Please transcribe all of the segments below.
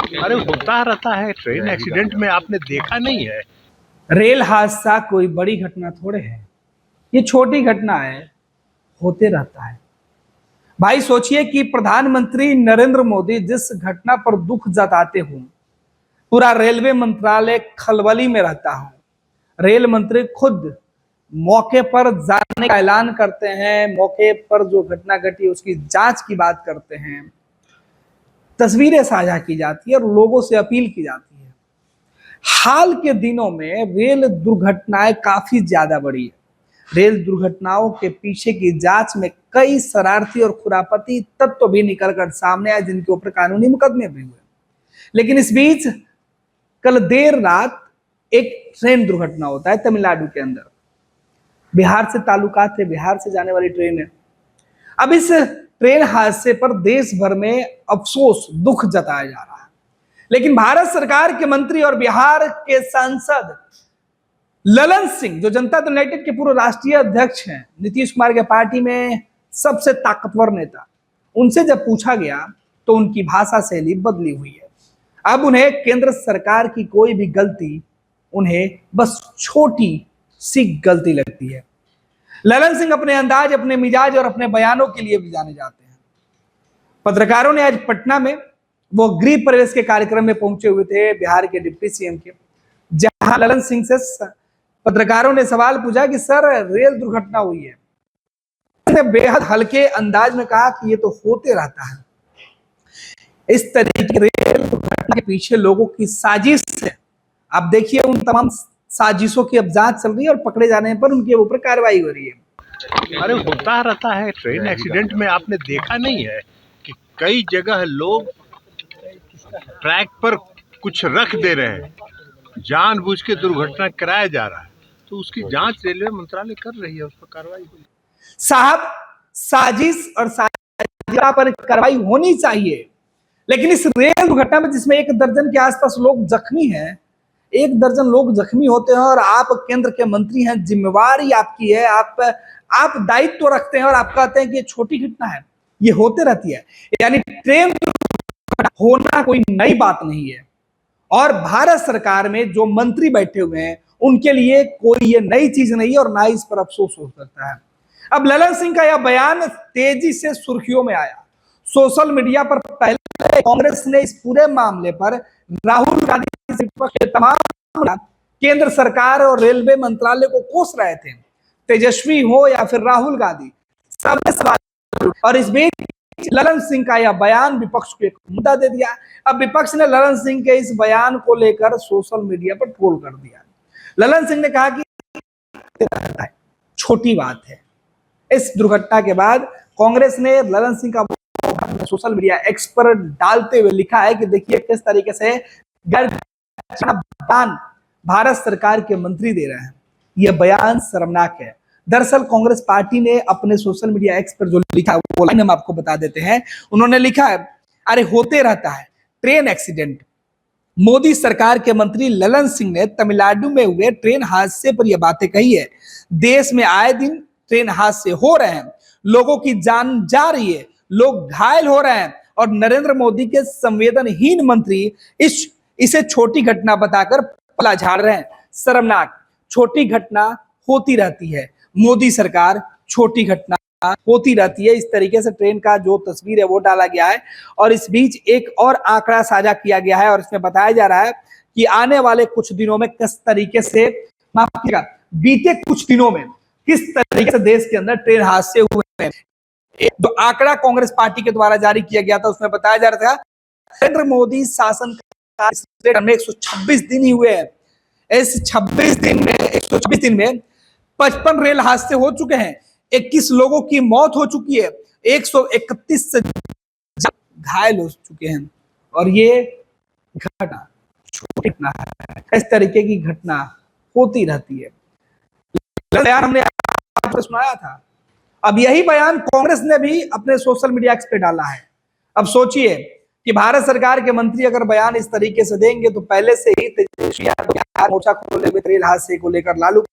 अरे होता रहता है, ट्रेन एक्सीडेंट में आपने देखा नहीं है? रेल हादसा कोई बड़ी घटना थोड़े है, ये छोटी घटना है, होते रहता है। भाई सोचिए कि प्रधानमंत्री नरेंद्र मोदी जिस घटना पर दुख जताते हो, पूरा रेलवे मंत्रालय खलबली में रहता हो, रेल मंत्री खुद मौके पर जाने का ऐलान करते हैं, मौके पर जो घटना घटी उसकी जांच की बात करते हैं, तस्वीरें साझा की जाती है और लोगों से अपील की जाती है। हाल के दिनों में रेल दुर्घटनाएं काफी ज्यादा बढ़ी है। रेल दुर्घटनाओं के पीछे की जांच में कई शरारती और खुरापती तत्व भी निकलकर सामने आए, जिनके ऊपर कानूनी मुकदमे भी हुए। लेकिन इस बीच कल देर रात एक ट्रेन दुर्घटना होता है तमिलनाडु के अंदर। बिहार से ताल्लुकात है, बिहार से जाने वाली ट्रेन है। अब इस ट्रेन हादसे पर देश भर में अफसोस, दुख जताया जा रहा है। लेकिन भारत सरकार के मंत्री और बिहार के सांसद ललन सिंह, जो जनता दल यूनाइटेड के पूर्व राष्ट्रीय अध्यक्ष हैं, नीतीश कुमार के पार्टी में सबसे ताकतवर नेता, उनसे जब पूछा गया तो उनकी भाषा शैली बदली हुई है। अब उन्हें केंद्र सरकार की कोई भी गलती उन्हें बस छोटी सी गलती लगती है। ललन सिंह अपने अंदाज, अपने मिजाज और अपने बयानों के लिए भी जाने जाते हैं। पत्रकारों ने आज पटना में, वो गृह प्रवेश के कार्यक्रम में पहुंचे हुए थे बिहार के डिप्टी सीएम के, जहां ललन सिंह से पत्रकारों ने सवाल पूछा कि सर रेल दुर्घटना हुई है। उसने बेहद हल्के अंदाज में कहा कि ये तो होते रहता है। इस तरीके की रेल दुर्घटना के पीछे लोगों की साजिश है। आप देखिए उन तमाम साजिशों की अब जांच चल रही है और पकड़े जाने पर उनके ऊपर कार्रवाई हो रही है। अरे होता रहता है, ट्रेन एक्सीडेंट में आपने देखा नहीं है कि कई जगह लोग ट्रैक पर कुछ रख दे रहे हैं, जानबूझ के दुर्घटना कराया जा रहा है, तो उसकी जांच रेलवे मंत्रालय कर रही है, उस पर कार्रवाई हुई। साहब, साजिश और साजिश पर कार्रवाई होनी चाहिए, लेकिन इस रेल दुर्घटना में जिसमें 1 दर्जन के आसपास लोग जख्मी हैं, 1 दर्जन लोग जख्मी होते हैं और आप केंद्र के मंत्री हैं, जिम्मेवारी आपकी है, आप दायित्व रखते हैं और आप कहते हैं कि ये छोटी घटना है, ये होते रहती है। यानी ट्रेन होना कोई नई बात नहीं है और भारत सरकार में जो मंत्री बैठे हुए हैं उनके लिए कोई ये नई चीज नहीं है और ना इस पर अफसोस हो सकता है। अब ललन सिंह का यह बयान तेजी से सुर्खियों में आया। सोशल मीडिया पर पहले कांग्रेस ने इस पूरे मामले पर राहुल गांधी के तमाम केंद्र सरकार और रेलवे मंत्रालय को कोस रहे थे, तेजस्वी हो या फिर राहुल गांधी, सब सवाल। और इस बीच ललन सिंह का यह बयान विपक्ष को एक मुद्दा दे दिया। अब विपक्ष ने ललन सिंह के इस बयान को लेकर सोशल मीडिया पर ट्रोल कर दिया। ललन सिंह ने कहा कि छोटी बात है। इस दुर्घटना के बाद कांग्रेस ने ललन सिंह का सोशल मीडिया एक्स पर डालते हुए लिखा है कि देखिए किस तरीके से बयान भारत सरकार के मंत्री दे रहे हैं, यह बयान शर्मनाक है। दरअसल कांग्रेस पार्टी ने अपने सोशल मीडिया एक्स पर जो लिखा वो लाइन हम आपको बता देते हैं। उन्होंने लिखा है, अरे होते रहता है ट्रेन एक्सीडेंट। मोदी सरकार के मंत्री ललन सिंह ने तमिलनाडु में हुए ट्रेन हादसे पर यह बातें कही है। देश में आए दिन ट्रेन हादसे हो रहे हैं, लोगों की जान जा रही है, लोग घायल हो रहे हैं और नरेंद्र मोदी के संवेदनहीन मंत्री इसे छोटी घटना बताकर पला झाड़ रहे हैं। शर्मनाक। छोटी घटना होती रहती है, मोदी सरकार छोटी घटना होती रहती है। इस तरीके से ट्रेन का जो तस्वीर है वो डाला गया है और इस बीच एक और आंकड़ा साझा किया गया है और इसमें बताया जा रहा है कि आने वाले कुछ दिनों में किस तरीके से, माफ कीजिएगा, बीते कुछ दिनों में किस तरीके से देश के अंदर ट्रेन हादसे हुए हैं। जो आंकड़ा कांग्रेस पार्टी के द्वारा जारी किया गया था उसमें बताया जा रहा था नरेंद्र मोदी शासन में 126 दिन ही हुए हैं। इस 126 दिन में 55 रेल हादसे हो चुके हैं, 21 लोगों की मौत हो चुकी है, 131 से घायल हो चुके हैं और ये घटना छोटी घटना है। इस तरीके की घटना होती रहती है। बयान हमने आपको सुनाया था। अब यही बयान कांग्रेस ने भी अपने सोशल मीडिया एक्स पे डाला है। अब सोचिए कि भारत सरकार के मंत्री अगर बयान इस तरीके से देंगे तो पहले से ही तेजस्वी यादव मोर्चा को लेकर रेल हादसे को लेकर लालू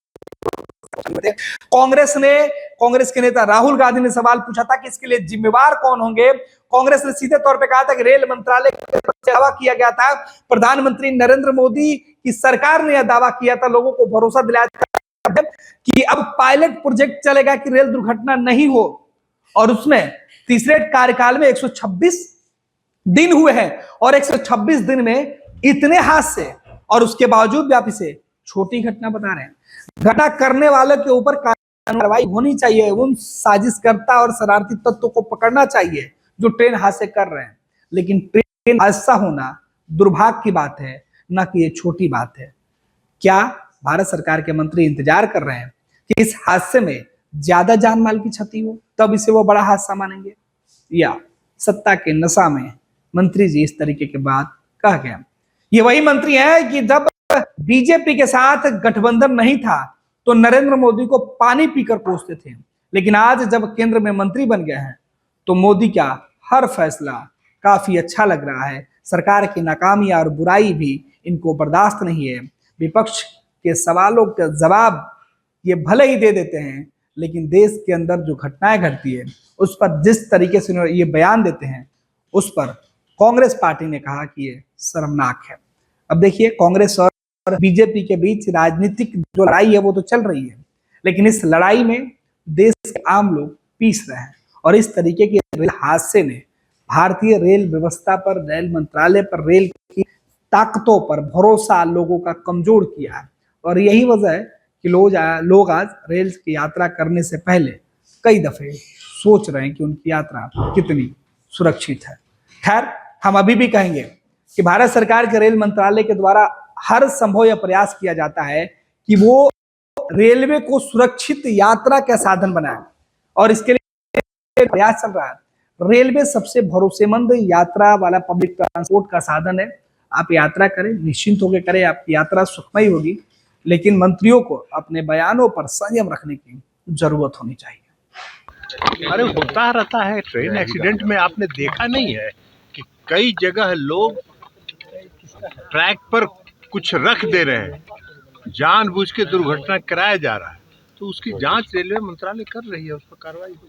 कांग्रेस के नेता राहुल गांधी ने सवाल पूछा था कि इसके लिए जिम्मेवार कौन होंगे। कांग्रेस ने सीधे तौर पे कहा था कि रेल मंत्रालय का दावा किया गया था। प्रधानमंत्री नरेंद्र मोदी की सरकार ने यह दावा किया था, लोगों को भरोसा दिलाया था कि अब पायलट प्रोजेक्ट चलेगा कि रेल दुर्घटना नहीं हो, और उसमें तीसरे कार्यकाल में 126 दिन हुए हैं और 126 दिन में इतने हादसे, और उसके बावजूद भी आप इसे छोटी घटना बता रहे हैं। घटना करने वालों के ऊपर कार्रवाई होनी चाहिए, उन साजिशकर्ता और शरारती तत्वों को पकड़ना चाहिए जो ट्रेन हादसे कर रहे हैं। लेकिन ट्रेन हादसा होना दुर्भाग्य की बात है, ना कि ये छोटी बात है। क्या भारत सरकार के मंत्री इंतजार कर रहे हैं कि इस हादसे में ज्यादा जान माल की क्षति हो तब इसे वो बड़ा हादसा मानेंगे, या सत्ता के नशा में मंत्री जी इस तरीके की बात कह गए? ये वही मंत्री हैं कि जब बीजेपी के साथ गठबंधन नहीं था तो नरेंद्र मोदी को पानी पीकर कोसते थे, लेकिन आज जब केंद्र में मंत्री बन गए हैं तो मोदी का हर फैसला काफी अच्छा लग रहा है। सरकार की नाकामियां और बुराई भी इनको बर्दाश्त नहीं है। विपक्ष के सवालों का जवाब ये भले ही दे देते हैं, लेकिन देश के अंदर जो घटनाएं घटती है उस पर जिस तरीके से ये बयान देते हैं, उस पर कांग्रेस पार्टी ने कहा कि ये शर्मनाक है। अब देखिए, कांग्रेस और बीजेपी के बीच राजनीतिक जो लड़ाई है वो तो चल रही है, लेकिन इस लड़ाई में देश के आम लोग पीस रहे हैं, और इस तरीके के रेल हादसे ने भारतीय रेल व्यवस्था पर, रेल मंत्रालय पर, रेल की ताकतों पर भरोसा लोगों का कमजोर किया है। और यही वजह है कि लोग आज रेल की यात्रा करने से पहले कई दफे सोच रहे हैं कि उनकी यात्रा कितनी सुरक्षित है। खैर, हम अभी भी कहेंगे कि भारत सरकार के रेल मंत्रालय के द्वारा हर संभव यह प्रयास किया जाता है कि वो रेलवे को सुरक्षित यात्रा का साधन बनाए, और इसके लिए प्रयास चल रहा है। रेलवे सबसे भरोसेमंद यात्रा वाला पब्लिक ट्रांसपोर्ट का साधन है। आप यात्रा करें, निश्चिंत होकर करें, आपकी यात्रा सुखमय होगी, लेकिन मंत्रियों को अपने बयानों पर संयम रखने की जरूरत होनी चाहिए। अरे होता रहता है, ट्रेन एक्सीडेंट में आपने देखा नहीं है कि कई जगह लोग ट्रैक पर कुछ रख दे रहे हैं, जानबूझ के दुर्घटना कराया जा रहा है, तो उसकी जांच रेलवे मंत्रालय कर रही है, उस पर कार्रवाई होगी।